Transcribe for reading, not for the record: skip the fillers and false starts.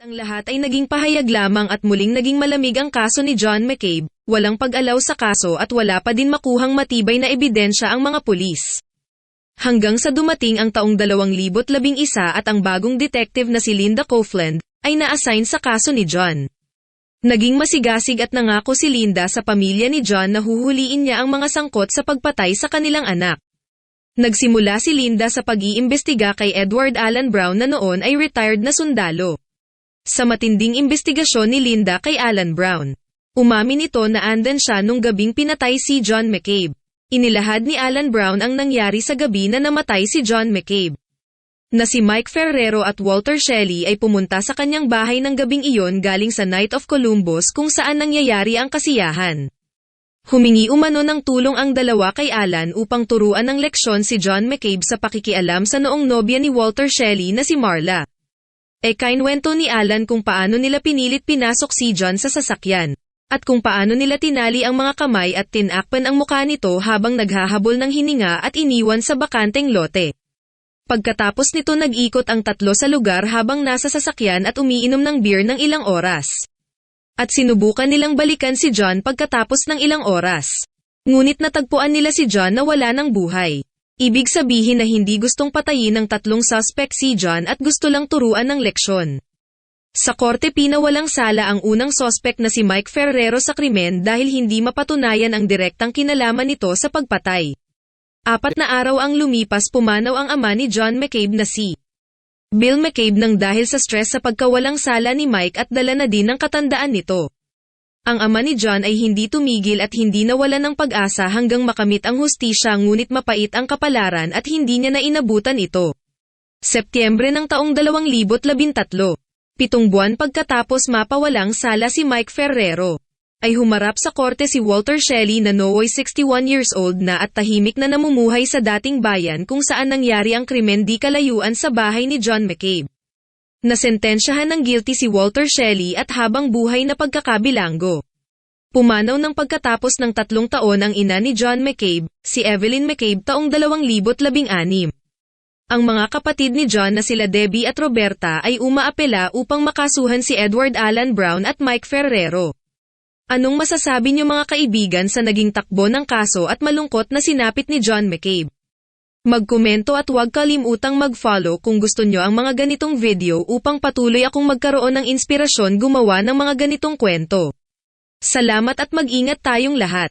Ang lahat ay naging pahayag lamang at muling naging malamig ang kaso ni John McCabe, walang pag-alaw sa kaso at wala pa din makuhang matibay na ebidensya ang mga pulis. Hanggang sa dumating ang taong 2011 at ang bagong detective na si Linda Coughlin, ay na-assign sa kaso ni John. Naging masigasig at nangako si Linda sa pamilya ni John na huhuliin niya ang mga sangkot sa pagpatay sa kanilang anak. Nagsimula si Linda sa pag-iimbestiga kay Edward Allen Brown na noon ay retired na sundalo. Sa matinding imbestigasyon ni Linda kay Allen Brown, umamin ito na andan siya nung gabing pinatay si John McCabe. Inilahad ni Allen Brown ang nangyari sa gabi na namatay si John McCabe. Na si Mike Ferrero at Walter Shelley ay pumunta sa kanyang bahay ng gabing iyon galing sa Knight of Columbus kung saan nangyayari ang kasiyahan. Humingi umano ng tulong ang dalawa kay Allen upang turuan ng leksyon si John McCabe sa pakikialam sa noong nobya ni Walter Shelley na si Marla. Kainwento ni Allen kung paano nila pinilit pinasok si John sa sasakyan, at kung paano nila tinali ang mga kamay at tinakpan ang mukha nito habang naghahabol ng hininga at iniwan sa bakanteng lote. Pagkatapos nito nag-ikot ang tatlo sa lugar habang nasa sasakyan at umiinom ng beer ng ilang oras. At sinubukan nilang balikan si John pagkatapos ng ilang oras. Ngunit natagpuan nila si John na wala ng buhay. Ibig sabihin na hindi gustong patayin ng tatlong suspect si John at gusto lang turuan ng leksyon. Sa korte pinawalang sala ang unang suspect na si Mike Ferrero sa krimen dahil hindi mapatunayan ang direktang kinalaman nito sa pagpatay. 4 na araw ang lumipas pumanaw ang ama ni John McCabe na si Bill McCabe nang dahil sa stress sa pagkawalang sala ni Mike at dala na din ng katandaan nito. Ang ama ni John ay hindi tumigil at hindi nawalan ng pag-asa hanggang makamit ang hustisya ngunit mapait ang kapalaran at hindi niya na inabutan ito. Setyembre ng taong 2013, 7 buwan pagkatapos mapawalang sala si Mike Ferrero, ay humarap sa korte si Walter Shelley na nooy 61 years old na at tahimik na namumuhay sa dating bayan kung saan nangyari ang krimen di kalayuan sa bahay ni John McCabe. Nasentensyahan ng guilty si Walter Shelley at habang buhay na pagkakabilanggo. Pumanaw ng pagkatapos ng 3 taon ang ina ni John McCabe, si Evelyn McCabe taong 2016. Ang mga kapatid ni John na sila Debbie at Roberta ay umaapela upang makasuhan si Edward Allen Brown at Mike Ferrero. Anong masasabi niyo mga kaibigan sa naging takbo ng kaso at malungkot na sinapit ni John McCabe? Magkomento at huwag kalimutang mag-follow kung gusto nyo ang mga ganitong video upang patuloy akong magkaroon ng inspirasyon gumawa ng mga ganitong kwento. Salamat at mag-ingat tayong lahat.